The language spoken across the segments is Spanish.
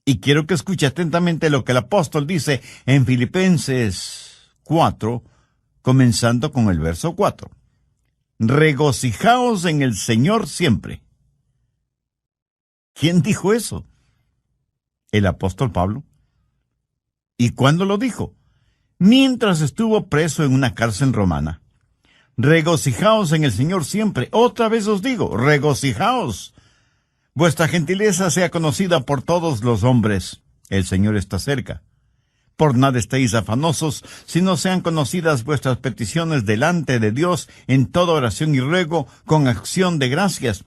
Y quiero que escuche atentamente lo que el apóstol dice en Filipenses 4, comenzando con el verso 4. Regocijaos en el Señor siempre. ¿Quién dijo eso? El apóstol Pablo. ¿Y cuándo lo dijo? Mientras estuvo preso en una cárcel romana. Regocijaos en el Señor siempre. Otra vez os digo, regocijaos. Vuestra gentileza sea conocida por todos los hombres. El Señor está cerca. Por nada estéis afanosos, sino sean conocidas vuestras peticiones delante de Dios en toda oración y ruego con acción de gracias.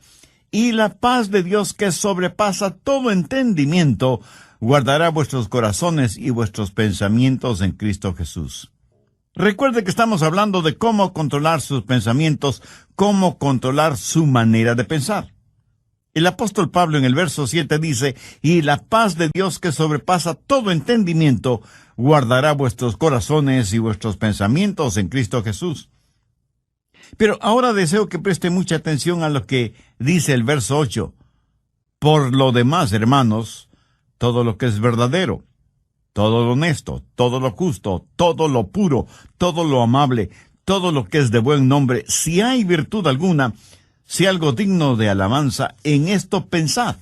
Y la paz de Dios, que sobrepasa todo entendimiento, guardará vuestros corazones y vuestros pensamientos en Cristo Jesús. Recuerde que estamos hablando de cómo controlar sus pensamientos, cómo controlar su manera de pensar. El apóstol Pablo en el verso 7 dice, y la paz de Dios que sobrepasa todo entendimiento, guardará vuestros corazones y vuestros pensamientos en Cristo Jesús. Pero ahora deseo que preste mucha atención a lo que dice el verso 8. Por lo demás, hermanos, todo lo que es verdadero, todo lo honesto, todo lo justo, todo lo puro, todo lo amable, todo lo que es de buen nombre, si hay virtud alguna, si algo digno de alabanza, en esto pensad.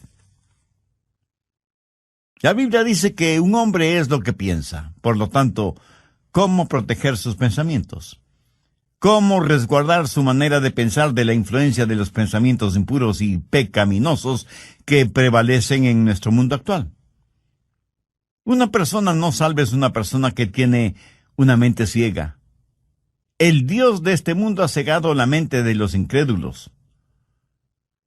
La Biblia dice que un hombre es lo que piensa. Por lo tanto, ¿cómo proteger sus pensamientos? ¿Cómo resguardar su manera de pensar de la influencia de los pensamientos impuros y pecaminosos que prevalecen en nuestro mundo actual? Una persona no salva es una persona que tiene una mente ciega. El Dios de este mundo ha cegado la mente de los incrédulos.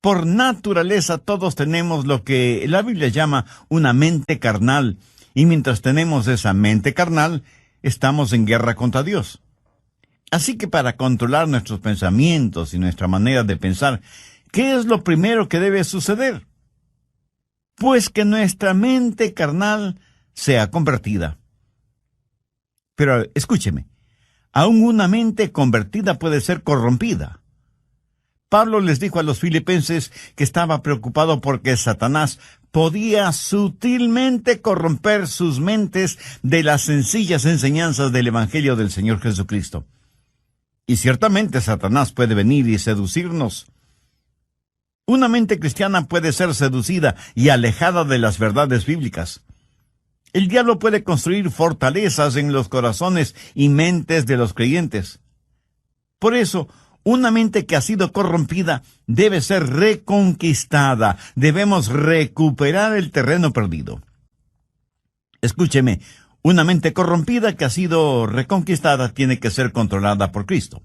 Por naturaleza todos tenemos lo que la Biblia llama una mente carnal, y mientras tenemos esa mente carnal, estamos en guerra contra Dios. Así que para controlar nuestros pensamientos y nuestra manera de pensar, ¿qué es lo primero que debe suceder? Pues que nuestra mente carnal sea convertida. Pero escúcheme, aún una mente convertida puede ser corrompida. Pablo les dijo a los filipenses que estaba preocupado porque Satanás podía sutilmente corromper sus mentes de las sencillas enseñanzas del Evangelio del Señor Jesucristo. Y ciertamente Satanás puede venir y seducirnos. Una mente cristiana puede ser seducida y alejada de las verdades bíblicas. El diablo puede construir fortalezas en los corazones y mentes de los creyentes. Por eso, una mente que ha sido corrompida debe ser reconquistada. Debemos recuperar el terreno perdido. Escúcheme, una mente corrompida que ha sido reconquistada tiene que ser controlada por Cristo.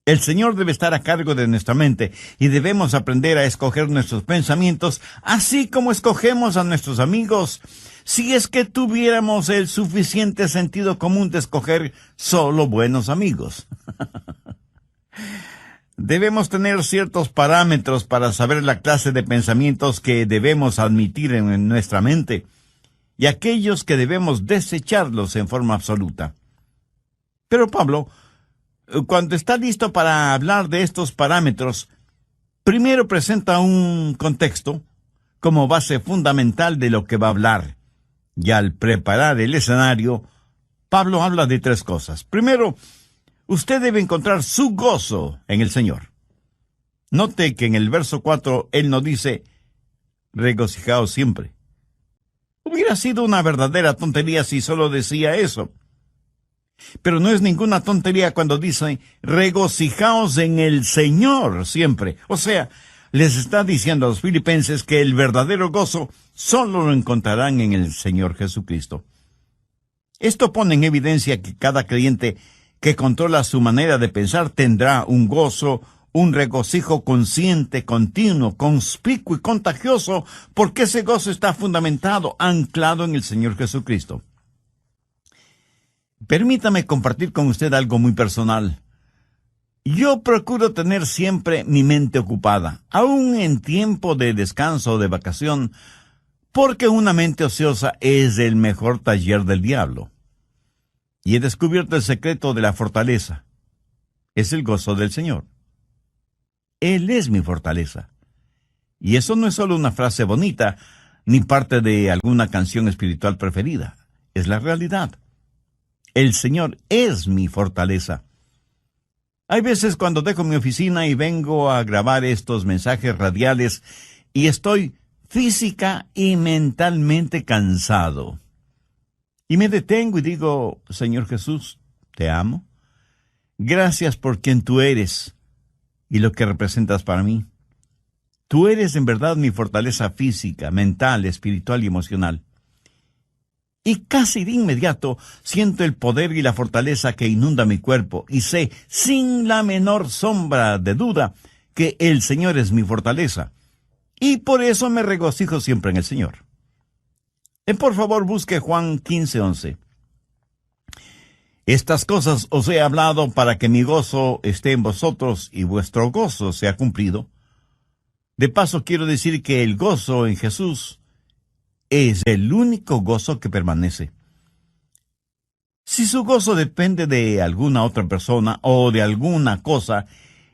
El Señor debe estar a cargo de nuestra mente y debemos aprender a escoger nuestros pensamientos, así como escogemos a nuestros amigos, si es que tuviéramos el suficiente sentido común de escoger solo buenos amigos. Debemos tener ciertos parámetros para saber la clase de pensamientos que debemos admitir en nuestra mente y aquellos que debemos desecharlos en forma absoluta. Pero Pablo, cuando está listo para hablar de estos parámetros, primero presenta un contexto como base fundamental de lo que va a hablar. Y al preparar el escenario, Pablo habla de tres cosas. Primero, usted debe encontrar su gozo en el Señor. Note que en el verso 4 él no dice, regocijaos siempre. Hubiera sido una verdadera tontería si solo decía eso. Pero no es ninguna tontería cuando dice, regocijaos en el Señor siempre. O sea, les está diciendo a los filipenses que el verdadero gozo solo lo encontrarán en el Señor Jesucristo. Esto pone en evidencia que cada creyente que controla su manera de pensar tendrá un gozo, un regocijo consciente, continuo, conspicuo y contagioso, porque ese gozo está fundamentado, anclado en el Señor Jesucristo. Permítame compartir con usted algo muy personal. Yo procuro tener siempre mi mente ocupada, aún en tiempo de descanso o de vacación, porque una mente ociosa es el mejor taller del diablo. Y he descubierto el secreto de la fortaleza. Es el gozo del Señor. Él es mi fortaleza. Y eso no es solo una frase bonita, ni parte de alguna canción espiritual preferida. Es la realidad. El Señor es mi fortaleza. Hay veces cuando dejo mi oficina y vengo a grabar estos mensajes radiales y estoy física y mentalmente cansado. Y me detengo y digo, Señor Jesús, te amo. Gracias por quien tú eres y lo que representas para mí. Tú eres en verdad mi fortaleza física, mental, espiritual y emocional. Y casi de inmediato siento el poder y la fortaleza que inunda mi cuerpo y sé, sin la menor sombra de duda, que el Señor es mi fortaleza. Y por eso me regocijo siempre en el Señor. Por favor, busque Juan 15:11. Estas cosas os he hablado para que mi gozo esté en vosotros y vuestro gozo sea cumplido. De paso, quiero decir que el gozo en Jesús es el único gozo que permanece. Si su gozo depende de alguna otra persona o de alguna cosa,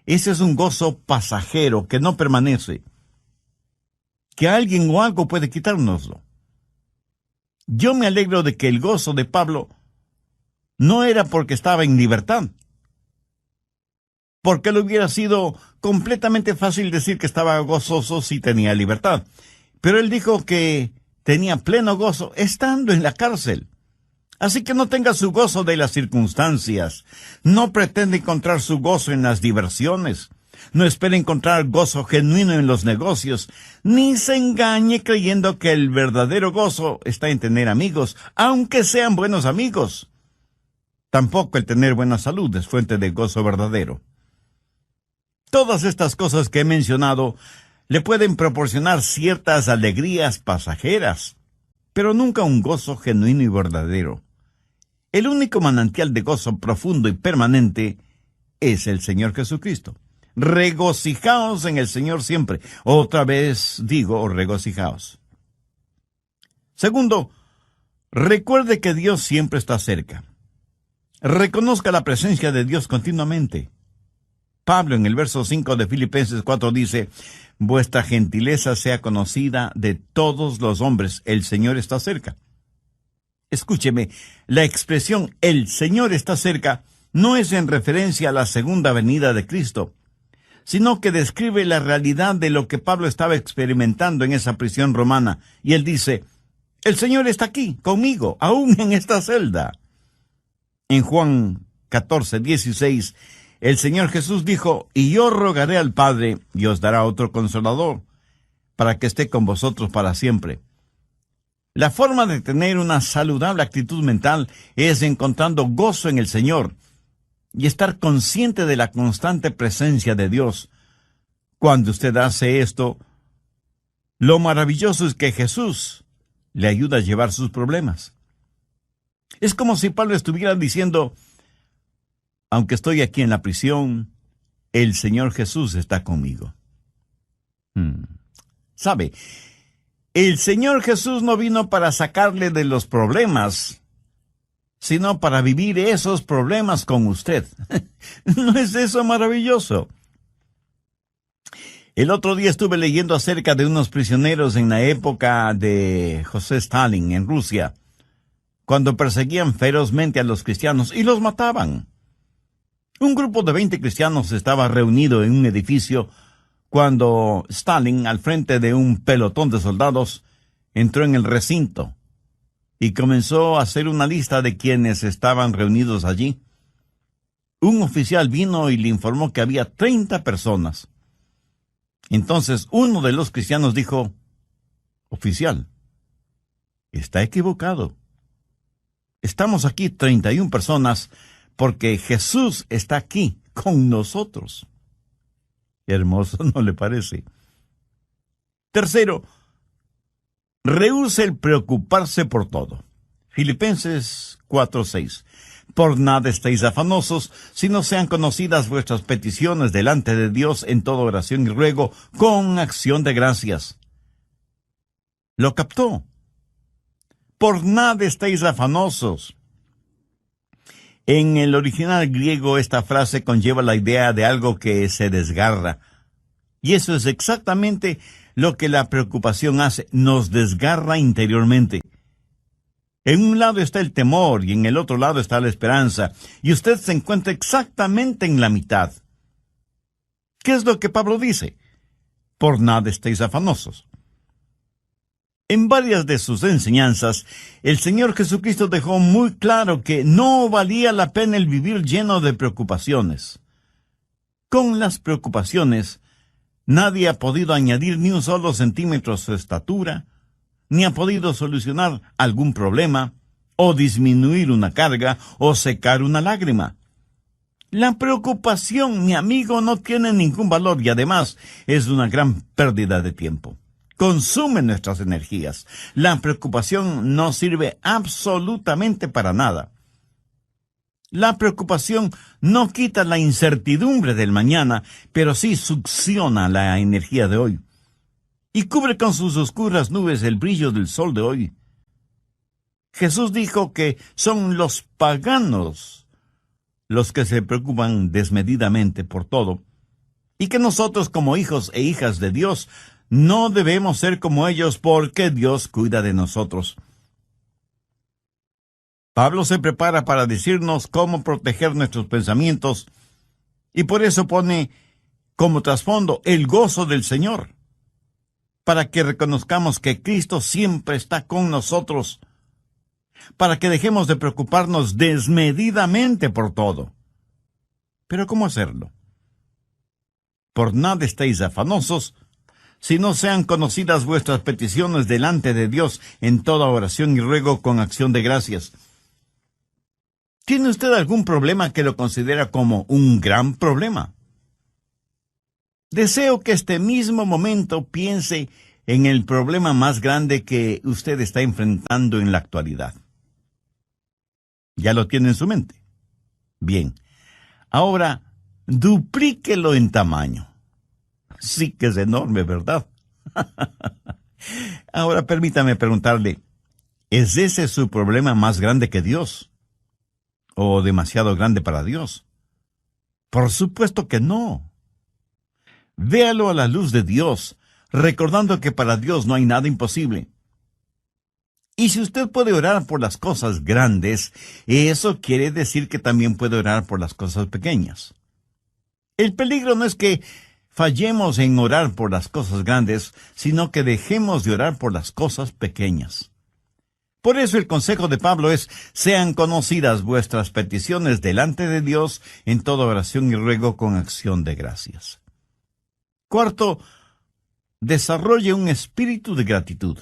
ese es un gozo pasajero que no permanece. Que alguien o algo puede quitárnoslo. Yo me alegro de que el gozo de Pablo no era porque estaba en libertad, porque le hubiera sido completamente fácil decir que estaba gozoso si tenía libertad. Pero él dijo que tenía pleno gozo estando en la cárcel. Así que no tenga su gozo de las circunstancias. No pretende encontrar su gozo en las diversiones. No espere encontrar gozo genuino en los negocios. Ni se engañe creyendo que el verdadero gozo está en tener amigos, aunque sean buenos amigos. Tampoco el tener buena salud es fuente de gozo verdadero. Todas estas cosas que he mencionado le pueden proporcionar ciertas alegrías pasajeras, pero nunca un gozo genuino y verdadero. El único manantial de gozo profundo y permanente es el Señor Jesucristo. Regocijaos en el Señor siempre. Otra vez digo, regocijaos. Segundo, recuerde que Dios siempre está cerca. Reconozca la presencia de Dios continuamente. Pablo en el verso 5 de Filipenses 4 dice, vuestra gentileza sea conocida de todos los hombres, el Señor está cerca. Escúcheme, la expresión el Señor está cerca no es en referencia a la segunda venida de Cristo, sino que describe la realidad de lo que Pablo estaba experimentando en esa prisión romana. Y él dice, el Señor está aquí, conmigo, aún en esta celda. En Juan 14:16, el Señor Jesús dijo, y yo rogaré al Padre, y os dará otro consolador, para que esté con vosotros para siempre. La forma de tener una saludable actitud mental es encontrando gozo en el Señor y estar consciente de la constante presencia de Dios. Cuando usted hace esto, lo maravilloso es que Jesús le ayuda a llevar sus problemas. Es como si Pablo estuviera diciendo, aunque estoy aquí en la prisión, el Señor Jesús está conmigo. ¿Sabe? El Señor Jesús no vino para sacarle de los problemas, sino para vivir esos problemas con usted. ¿No es eso maravilloso? El otro día estuve leyendo acerca de unos prisioneros en la época de José Stalin en Rusia, cuando perseguían ferozmente a los cristianos y los mataban. Un grupo de 20 cristianos estaba reunido en un edificio cuando Stalin, al frente de un pelotón de soldados, entró en el recinto y comenzó a hacer una lista de quienes estaban reunidos allí. Un oficial vino y le informó que había 30 personas. Entonces uno de los cristianos dijo, oficial, está equivocado. Estamos aquí 31 personas porque Jesús está aquí con nosotros. Hermoso, ¿no le parece? Tercero, rehúse el preocuparse por todo. Filipenses 4:6. Por nada estéis afanosos, sino sean conocidas vuestras peticiones delante de Dios en toda oración y ruego, con acción de gracias. ¿Lo captó? Por nada estéis afanosos. En el original griego esta frase conlleva la idea de algo que se desgarra. Y eso es exactamente lo que la preocupación hace, nos desgarra interiormente. En un lado está el temor y en el otro lado está la esperanza, y usted se encuentra exactamente en la mitad. ¿Qué es lo que Pablo dice? Por nada estéis afanosos. En varias de sus enseñanzas, el Señor Jesucristo dejó muy claro que no valía la pena el vivir lleno de preocupaciones. Con las preocupaciones, nadie ha podido añadir ni un solo centímetro a su estatura, ni ha podido solucionar algún problema, o disminuir una carga, o secar una lágrima. La preocupación, mi amigo, no tiene ningún valor y además es una gran pérdida de tiempo. Consume nuestras energías. La preocupación no sirve absolutamente para nada. La preocupación no quita la incertidumbre del mañana, pero sí succiona la energía de hoy y cubre con sus oscuras nubes el brillo del sol de hoy. Jesús dijo que son los paganos los que se preocupan desmedidamente por todo, y que nosotros como hijos e hijas de Dios no debemos ser como ellos porque Dios cuida de nosotros. Pablo se prepara para decirnos cómo proteger nuestros pensamientos, y por eso pone como trasfondo el gozo del Señor, para que reconozcamos que Cristo siempre está con nosotros, para que dejemos de preocuparnos desmedidamente por todo. ¿Pero cómo hacerlo? Por nada estéis afanosos, si no sean conocidas vuestras peticiones delante de Dios en toda oración y ruego con acción de gracias. ¿Tiene usted algún problema que lo considera como un gran problema? Deseo que este mismo momento piense en el problema más grande que usted está enfrentando en la actualidad. ¿Ya lo tiene en su mente? Bien. Ahora, duplíquelo en tamaño. Sí que es enorme, ¿verdad? Ahora permítame preguntarle, ¿es ese su problema más grande que Dios? ¿O demasiado grande para Dios? Por supuesto que no. Véalo a la luz de Dios, recordando que para Dios no hay nada imposible. Y si usted puede orar por las cosas grandes, eso quiere decir que también puede orar por las cosas pequeñas. El peligro no es que fallemos en orar por las cosas grandes, sino que dejemos de orar por las cosas pequeñas. Por eso el consejo de Pablo es: sean conocidas vuestras peticiones delante de Dios en toda oración y ruego con acción de gracias. Cuarto, desarrolle un espíritu de gratitud.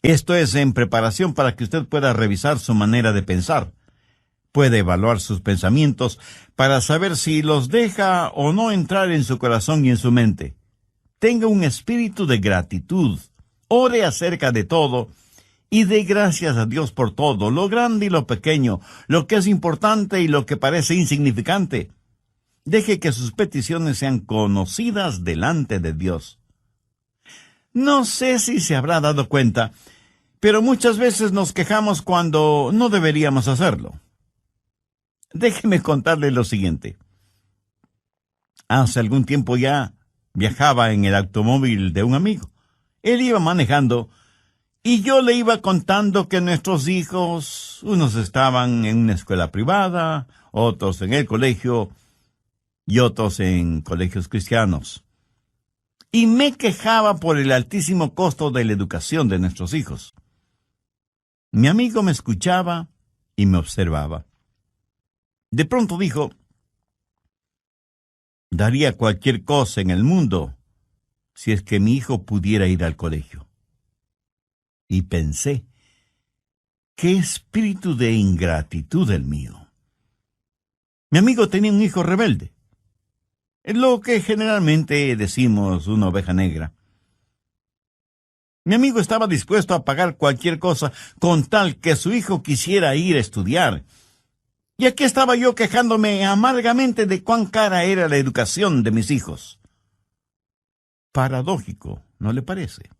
Esto es en preparación para que usted pueda revisar su manera de pensar. Puede evaluar sus pensamientos para saber si los deja o no entrar en su corazón y en su mente. Tenga un espíritu de gratitud. Ore acerca de todo y dé gracias a Dios por todo, lo grande y lo pequeño, lo que es importante y lo que parece insignificante. Deje que sus peticiones sean conocidas delante de Dios. No sé si se habrá dado cuenta, pero muchas veces nos quejamos cuando no deberíamos hacerlo. Déjeme contarle lo siguiente. Hace algún tiempo ya viajaba en el automóvil de un amigo. Él iba manejando y yo le iba contando que nuestros hijos, unos estaban en una escuela privada, otros en el colegio y otros en colegios cristianos. Y me quejaba por el altísimo costo de la educación de nuestros hijos. Mi amigo me escuchaba y me observaba. De pronto dijo: daría cualquier cosa en el mundo si es que mi hijo pudiera ir al colegio. Y pensé, qué espíritu de ingratitud el mío. Mi amigo tenía un hijo rebelde, lo que generalmente decimos una oveja negra. Mi amigo estaba dispuesto a pagar cualquier cosa con tal que su hijo quisiera ir a estudiar. Y aquí estaba yo quejándome amargamente de cuán cara era la educación de mis hijos. Paradójico, ¿no le parece?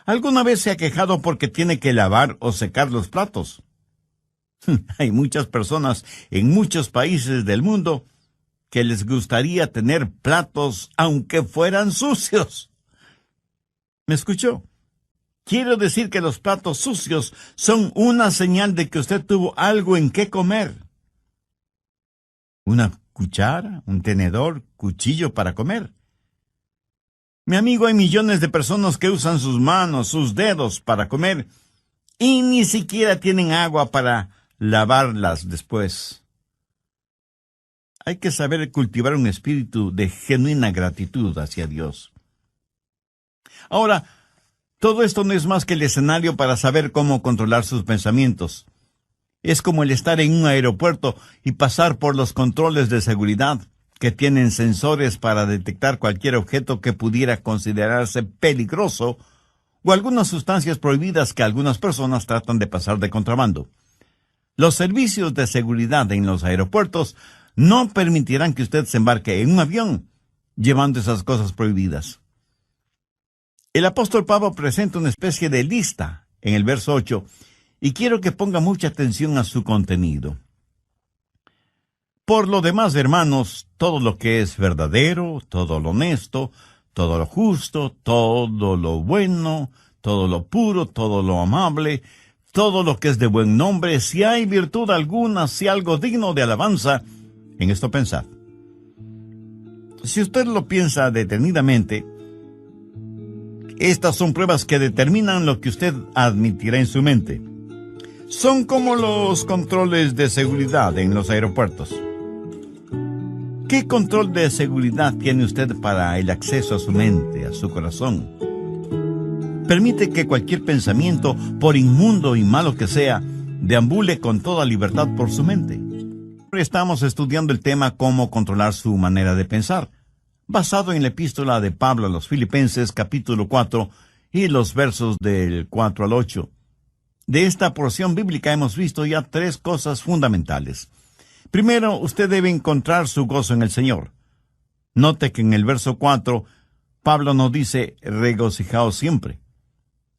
¿Alguna vez se ha quejado porque tiene que lavar o secar los platos? Hay muchas personas en muchos países del mundo que les gustaría tener platos aunque fueran sucios. ¿Me escuchó? Quiero decir que los platos sucios son una señal de que usted tuvo algo en qué comer. Una cuchara, un tenedor, cuchillo para comer. Mi amigo, hay millones de personas que usan sus manos, sus dedos para comer y ni siquiera tienen agua para lavarlas después. Hay que saber cultivar un espíritu de genuina gratitud hacia Dios. Ahora, todo esto no es más que el escenario para saber cómo controlar sus pensamientos. Es como el estar en un aeropuerto y pasar por los controles de seguridad, que tienen sensores para detectar cualquier objeto que pudiera considerarse peligroso o algunas sustancias prohibidas que algunas personas tratan de pasar de contrabando. Los servicios de seguridad en los aeropuertos no permitirán que usted se embarque en un avión llevando esas cosas prohibidas. El apóstol Pablo presenta una especie de lista en el verso 8 y quiero que ponga mucha atención a su contenido. Por lo demás, hermanos, todo lo que es verdadero, todo lo honesto, todo lo justo, todo lo bueno, todo lo puro, todo lo amable, todo lo que es de buen nombre, si hay virtud alguna, si algo digno de alabanza, en esto pensad. Si usted lo piensa detenidamente, estas son pruebas que determinan lo que usted admitirá en su mente. Son como los controles de seguridad en los aeropuertos. ¿Qué control de seguridad tiene usted para el acceso a su mente, a su corazón? Permite que cualquier pensamiento, por inmundo y malo que sea, deambule con toda libertad por su mente. Estamos estudiando el tema cómo controlar su manera de pensar, basado en la epístola de Pablo a los Filipenses, capítulo 4, y los versos del 4 al 8. De esta porción bíblica hemos visto ya 3 cosas fundamentales. Primero, usted debe encontrar su gozo en el Señor. Note que en el verso 4, Pablo nos dice, regocijaos siempre.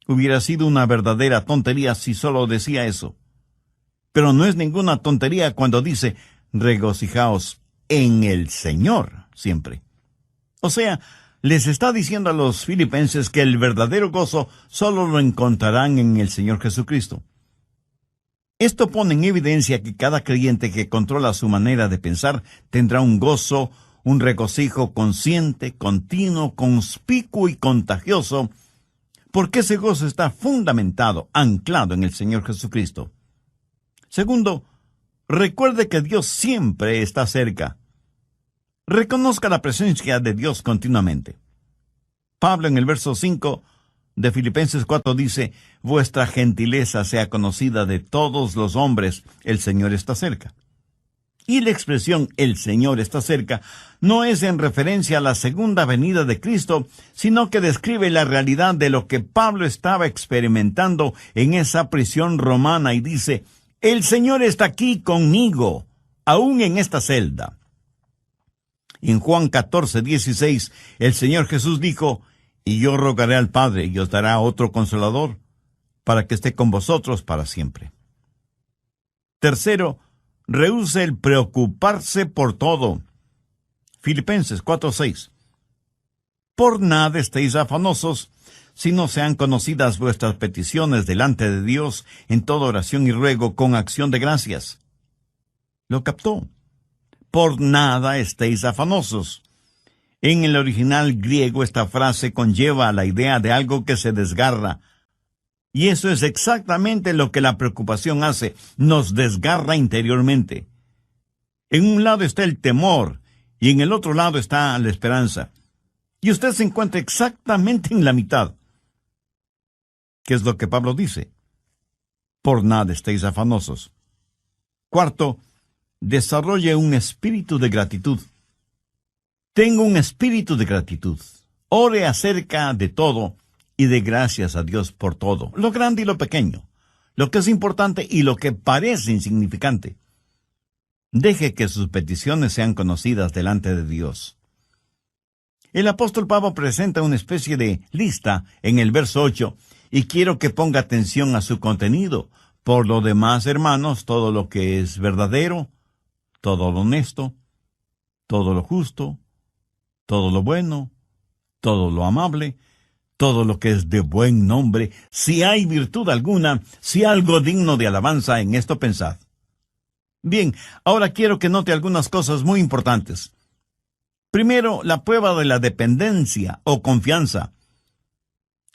Hubiera sido una verdadera tontería si solo decía eso. Pero no es ninguna tontería cuando dice, regocijaos en el Señor siempre. O sea, les está diciendo a los filipenses que el verdadero gozo solo lo encontrarán en el Señor Jesucristo. Esto pone en evidencia que cada creyente que controla su manera de pensar tendrá un gozo, un regocijo consciente, continuo, conspicuo y contagioso, porque ese gozo está fundamentado, anclado en el Señor Jesucristo. Segundo, recuerde que Dios siempre está cerca. Reconozca la presencia de Dios continuamente. Pablo en el verso 5 de Filipenses 4 dice, vuestra gentileza sea conocida de todos los hombres, el Señor está cerca. Y la expresión el Señor está cerca no es en referencia a la segunda venida de Cristo, sino que describe la realidad de lo que Pablo estaba experimentando en esa prisión romana y dice, el Señor está aquí conmigo, aún en esta celda. En Juan 14:16, el Señor Jesús dijo, y yo rogaré al Padre y os dará otro Consolador, para que esté con vosotros para siempre. Tercero, rehúse el preocuparse por todo. Filipenses 4:6. Por nada estéis afanosos, sino sean conocidas vuestras peticiones delante de Dios en toda oración y ruego con acción de gracias. ¿Lo captó? Por nada estéis afanosos. En el original griego esta frase conlleva la idea de algo que se desgarra. Y eso es exactamente lo que la preocupación hace, nos desgarra interiormente. En un lado está el temor y en el otro lado está la esperanza. Y usted se encuentra exactamente en la mitad. ¿Qué es lo que Pablo dice? Por nada estéis afanosos. Cuarto, desarrolle un espíritu de gratitud. Tengo un espíritu de gratitud. Ore acerca de todo y de gracias a Dios por todo, lo grande y lo pequeño, lo que es importante y lo que parece insignificante. Deje que sus peticiones sean conocidas delante de Dios. El apóstol Pablo presenta una especie de lista en el verso 8 y quiero que ponga atención a su contenido. Por lo demás, hermanos, todo lo que es verdadero, todo lo honesto, todo lo justo, todo lo bueno, todo lo amable, todo lo que es de buen nombre, si hay virtud alguna, si algo digno de alabanza, en esto pensad. Bien, ahora quiero que note algunas cosas muy importantes. Primero, la prueba de la dependencia o confianza.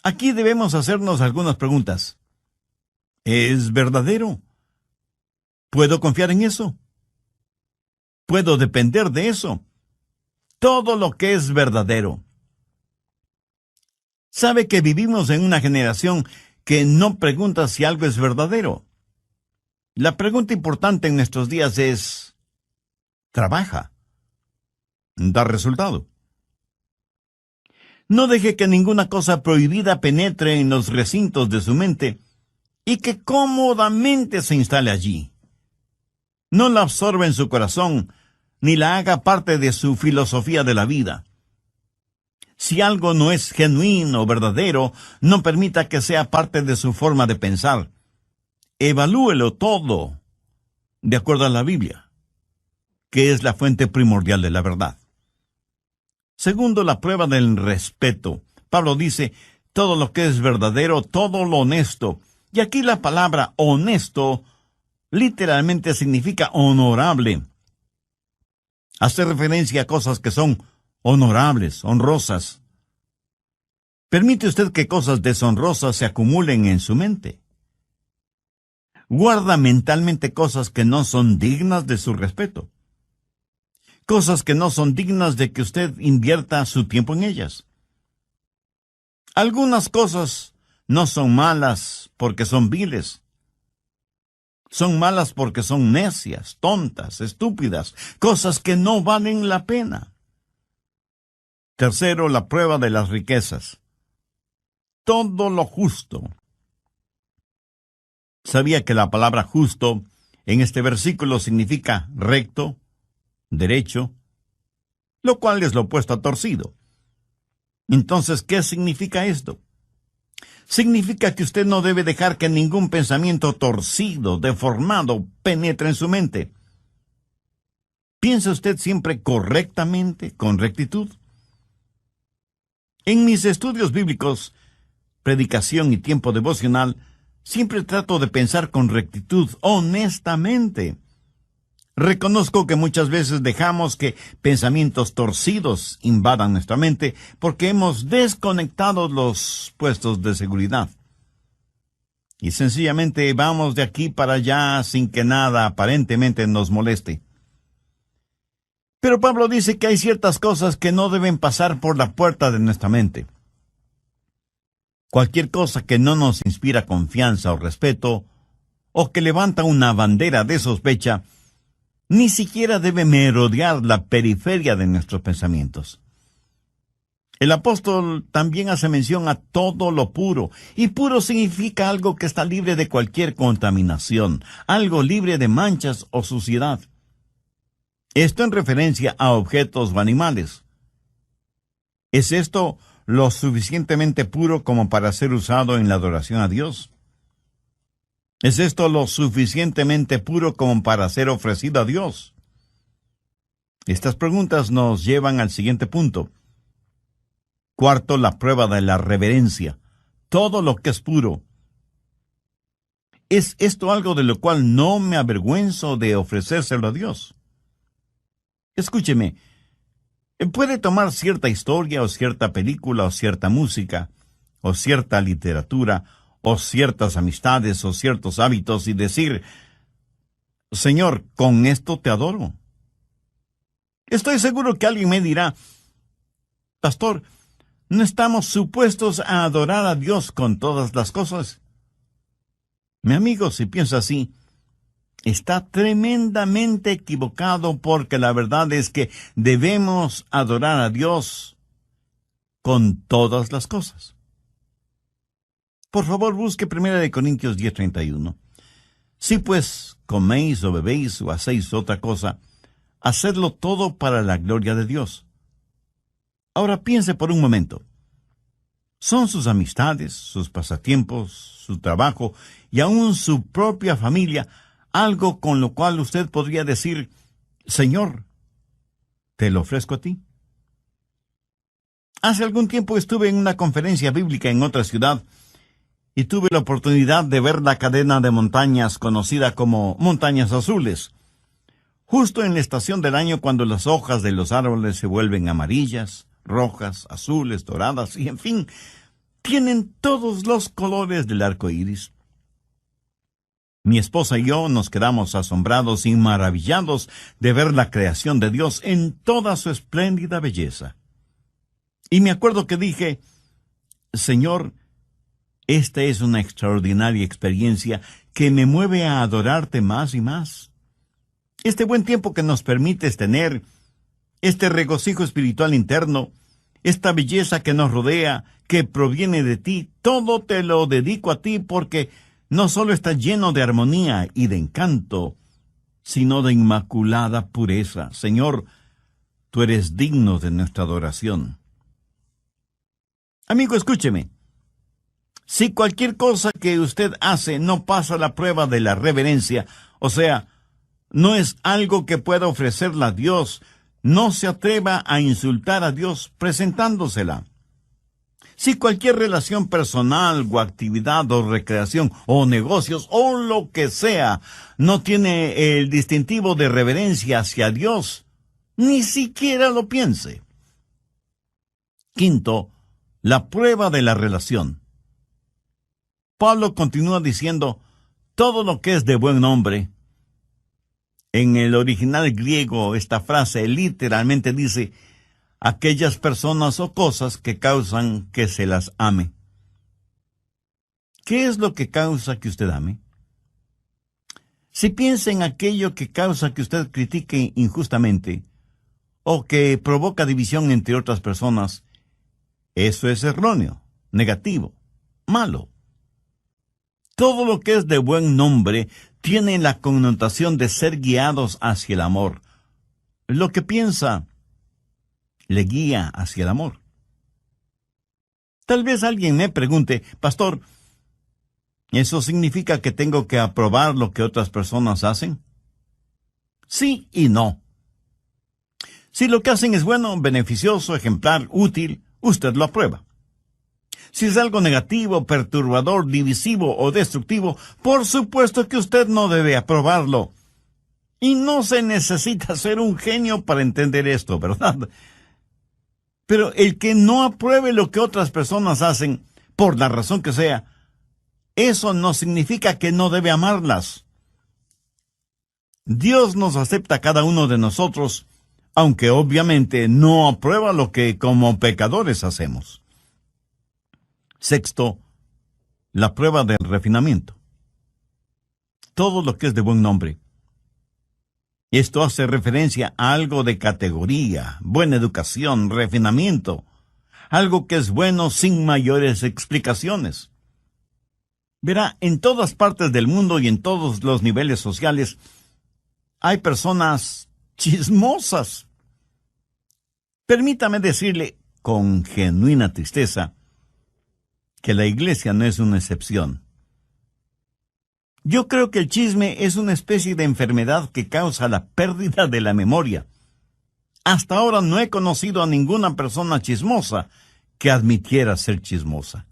Aquí debemos hacernos algunas preguntas. ¿Es verdadero? ¿Puedo confiar en eso? ¿Puedo depender de eso? Todo lo que es verdadero. ¿Sabe que vivimos en una generación que no pregunta si algo es verdadero? La pregunta importante en nuestros días es, ¿trabaja? ¿Da resultado? No deje que ninguna cosa prohibida penetre en los recintos de su mente y que cómodamente se instale allí. No la absorba en su corazón, ni la haga parte de su filosofía de la vida. Si algo no es genuino o verdadero, no permita que sea parte de su forma de pensar. Evalúelo todo de acuerdo a la Biblia, que es la fuente primordial de la verdad. Segundo, la prueba del respeto. Pablo dice, todo lo que es verdadero, todo lo honesto. Y aquí la palabra honesto literalmente significa honorable. Hace referencia a cosas que son honorables, honrosas. ¿Permite usted que cosas deshonrosas se acumulen en su mente? Guarda mentalmente cosas que no son dignas de su respeto. Cosas que no son dignas de que usted invierta su tiempo en ellas. Algunas cosas no son malas porque son viles. Son malas porque son necias, tontas, estúpidas, cosas que no valen la pena. Tercero, la prueba de las riquezas. Todo lo justo. ¿Sabía que la palabra justo en este versículo significa recto, derecho, lo cual es lo opuesto a torcido? Entonces, ¿qué significa esto? Significa que usted no debe dejar que ningún pensamiento torcido, deformado, penetre en su mente. ¿Piensa usted siempre correctamente, con rectitud? En mis estudios bíblicos, predicación y tiempo devocional, siempre trato de pensar con rectitud, honestamente. Reconozco que muchas veces dejamos que pensamientos torcidos invadan nuestra mente porque hemos desconectado los puestos de seguridad. Y sencillamente vamos de aquí para allá sin que nada aparentemente nos moleste. Pero Pablo dice que hay ciertas cosas que no deben pasar por la puerta de nuestra mente. Cualquier cosa que no nos inspira confianza o respeto, o que levanta una bandera de sospecha, ni siquiera debe merodear la periferia de nuestros pensamientos. El apóstol también hace mención a todo lo puro, y puro significa algo que está libre de cualquier contaminación, algo libre de manchas o suciedad. Esto en referencia a objetos o animales. ¿Es esto lo suficientemente puro como para ser usado en la adoración a Dios? ¿Es esto lo suficientemente puro como para ser ofrecido a Dios? Estas preguntas nos llevan al siguiente punto. Cuarto, la prueba de la reverencia. Todo lo que es puro. ¿Es esto algo de lo cual no me avergüenzo de ofrecérselo a Dios? Escúcheme, puede tomar cierta historia o cierta película o cierta música o cierta literatura o ciertas amistades o ciertos hábitos y decir, Señor, con esto te adoro. Estoy seguro que alguien me dirá, Pastor, ¿no estamos supuestos a adorar a Dios con todas las cosas? Mi amigo, si piensa así, está tremendamente equivocado porque la verdad es que debemos adorar a Dios con todas las cosas. Por favor, busque 1 Corintios 10:31. Si pues coméis o bebéis o hacéis otra cosa, hacedlo todo para la gloria de Dios. Ahora piense por un momento. ¿Son sus amistades, sus pasatiempos, su trabajo y aún su propia familia algo con lo cual usted podría decir, Señor, te lo ofrezco a ti. Hace algún tiempo estuve en una conferencia bíblica en otra ciudad y tuve la oportunidad de ver la cadena de montañas conocida como Montañas Azules, justo en la estación del año cuando las hojas de los árboles se vuelven amarillas, rojas, azules, doradas y, en fin, tienen todos los colores del arco iris. Mi esposa y yo nos quedamos asombrados y maravillados de ver la creación de Dios en toda su espléndida belleza. Y me acuerdo que dije, Señor, esta es una extraordinaria experiencia que me mueve a adorarte más y más. Este buen tiempo que nos permites tener, este regocijo espiritual interno, esta belleza que nos rodea, que proviene de ti, todo te lo dedico a ti porque no solo está lleno de armonía y de encanto, sino de inmaculada pureza. Señor, tú eres digno de nuestra adoración. Amigo, escúcheme. Si cualquier cosa que usted hace no pasa la prueba de la reverencia, o sea, no es algo que pueda ofrecerle a Dios, no se atreva a insultar a Dios presentándosela. Si cualquier relación personal o actividad o recreación o negocios o lo que sea no tiene el distintivo de reverencia hacia Dios, ni siquiera lo piense. Quinto, la prueba de la relación. Pablo continúa diciendo, todo lo que es de buen nombre. En el original griego, esta frase literalmente dice, aquellas personas o cosas que causan que se las ame. ¿Qué es lo que causa que usted ame? Si piensa en aquello que causa que usted critique injustamente, o que provoca división entre otras personas, eso es erróneo, negativo, malo. Todo lo que es de buen nombre tiene la connotación de ser guiados hacia el amor. Lo que piensa le guía hacia el amor. Tal vez alguien me pregunte, pastor, ¿eso significa que tengo que aprobar lo que otras personas hacen? Sí y no. Si lo que hacen es bueno, beneficioso, ejemplar, útil, usted lo aprueba. Si es algo negativo, perturbador, divisivo o destructivo, por supuesto que usted no debe aprobarlo. Y no se necesita ser un genio para entender esto, ¿verdad? Pero el que no apruebe lo que otras personas hacen, por la razón que sea, eso no significa que no debe amarlas. Dios nos acepta a cada uno de nosotros, aunque obviamente no aprueba lo que como pecadores hacemos. Sexto, la prueba del refinamiento. Todo lo que es de buen nombre. Esto hace referencia a algo de categoría, buena educación, refinamiento, algo que es bueno sin mayores explicaciones. Verá, en todas partes del mundo y en todos los niveles sociales hay personas chismosas. Permítame decirle con genuina tristeza que la iglesia no es una excepción. Yo creo que el chisme es una especie de enfermedad que causa la pérdida de la memoria. Hasta ahora no he conocido a ninguna persona chismosa que admitiera ser chismosa.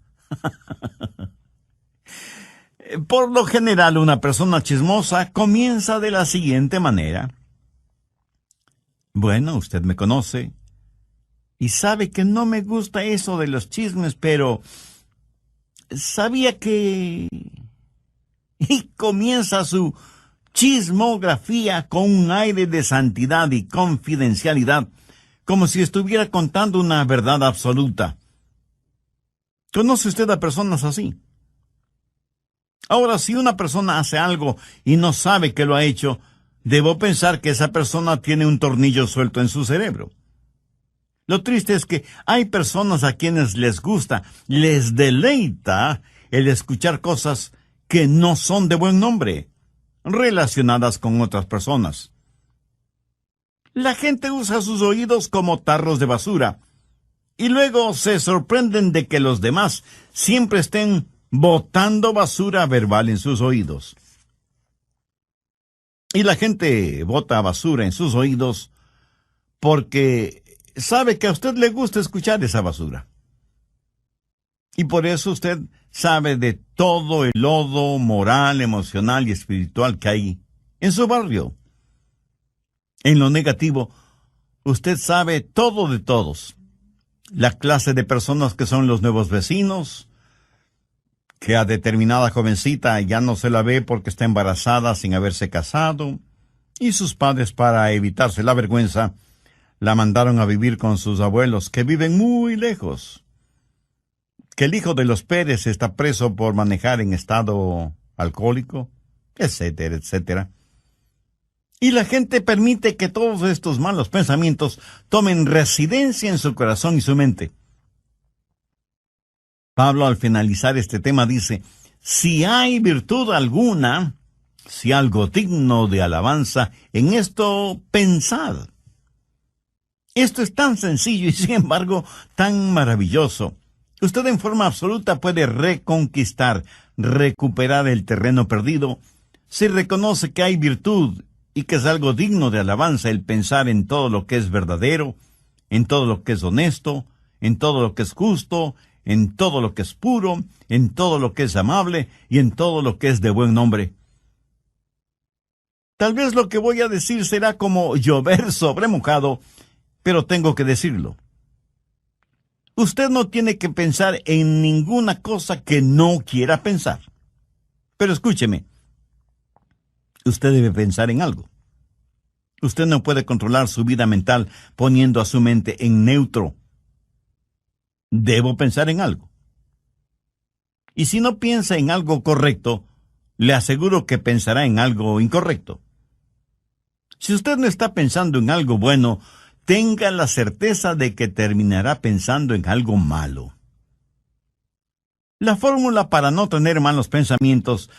Por lo general, una persona chismosa comienza de la siguiente manera. Bueno, usted me conoce y sabe que no me gusta eso de los chismes, pero sabía que... Y comienza su chismografía con un aire de santidad y confidencialidad, como si estuviera contando una verdad absoluta. ¿Conoce usted a personas así? Ahora, si una persona hace algo y no sabe que lo ha hecho, debo pensar que esa persona tiene un tornillo suelto en su cerebro. Lo triste es que hay personas a quienes les gusta, les deleita el escuchar cosas que no son de buen nombre, relacionadas con otras personas. La gente usa sus oídos como tarros de basura, y luego se sorprenden de que los demás siempre estén botando basura verbal en sus oídos. Y la gente bota basura en sus oídos porque sabe que a usted le gusta escuchar esa basura. Y por eso usted sabe de todo el lodo moral, emocional y espiritual que hay en su barrio. En lo negativo, usted sabe todo de todos. La clase de personas que son los nuevos vecinos, que a determinada jovencita ya no se la ve porque está embarazada sin haberse casado, y sus padres, para evitarse la vergüenza, la mandaron a vivir con sus abuelos, que viven muy lejos. Que el hijo de los Pérez está preso por manejar en estado alcohólico, etcétera, etcétera. Y la gente permite que todos estos malos pensamientos tomen residencia en su corazón y su mente. Pablo, al finalizar este tema, dice: si hay virtud alguna, si algo digno de alabanza, en esto pensad. Esto es tan sencillo y, sin embargo, tan maravilloso. Usted en forma absoluta puede reconquistar, recuperar el terreno perdido, si reconoce que hay virtud y que es algo digno de alabanza el pensar en todo lo que es verdadero, en todo lo que es honesto, en todo lo que es justo, en todo lo que es puro, en todo lo que es amable y en todo lo que es de buen nombre. Tal vez lo que voy a decir será como llover sobre mojado, pero tengo que decirlo. Usted no tiene que pensar en ninguna cosa que no quiera pensar. Pero escúcheme, usted debe pensar en algo. Usted no puede controlar su vida mental poniendo a su mente en neutro. Debo pensar en algo. Y si no piensa en algo correcto, le aseguro que pensará en algo incorrecto. Si usted no está pensando en algo bueno, tenga la certeza de que terminará pensando en algo malo. La fórmula para no tener malos pensamientos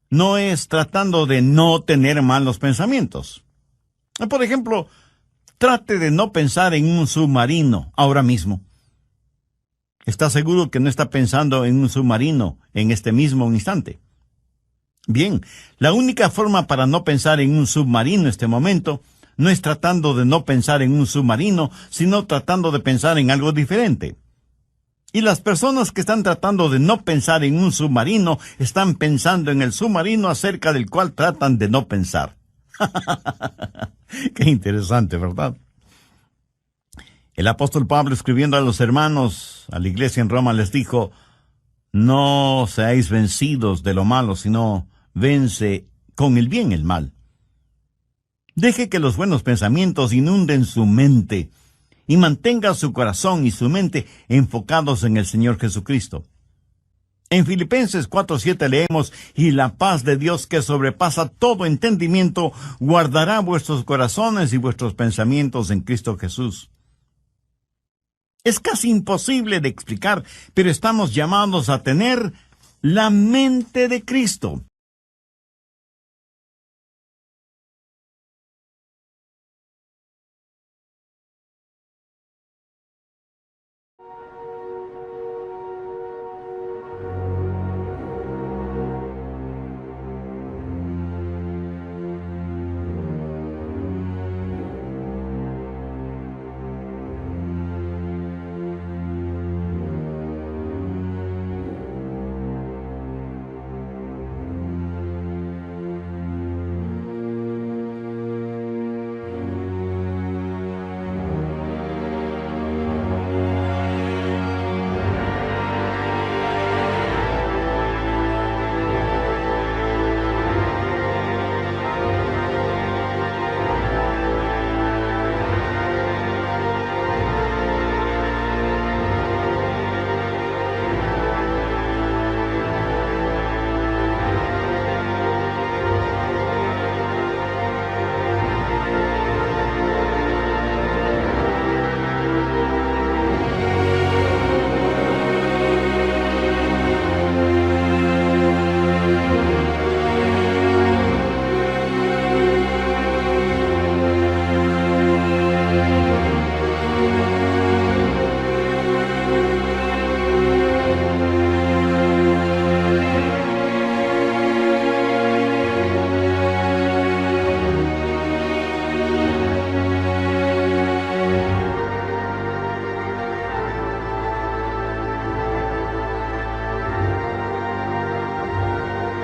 no es tratando de no tener malos pensamientos. Por ejemplo, trate de no pensar en un submarino ahora mismo. ¿Está seguro que no está pensando en un submarino en este mismo instante? Bien, la única forma para no pensar en un submarino en este momento no es tratando de no pensar en un submarino, sino tratando de pensar en algo diferente. Y las personas que están tratando de no pensar en un submarino están pensando en el submarino acerca del cual tratan de no pensar. Qué interesante, ¿verdad? El apóstol Pablo, escribiendo a los hermanos, a la iglesia en Roma, les dijo: no seáis vencidos de lo malo, sino vence con el bien el mal. Deje que los buenos pensamientos inunden su mente y mantenga su corazón y su mente enfocados en el Señor Jesucristo. En Filipenses 4:7 leemos: y la paz de Dios, que sobrepasa todo entendimiento, guardará vuestros corazones y vuestros pensamientos en Cristo Jesús. Es casi imposible de explicar, pero estamos llamados a tener la mente de Cristo.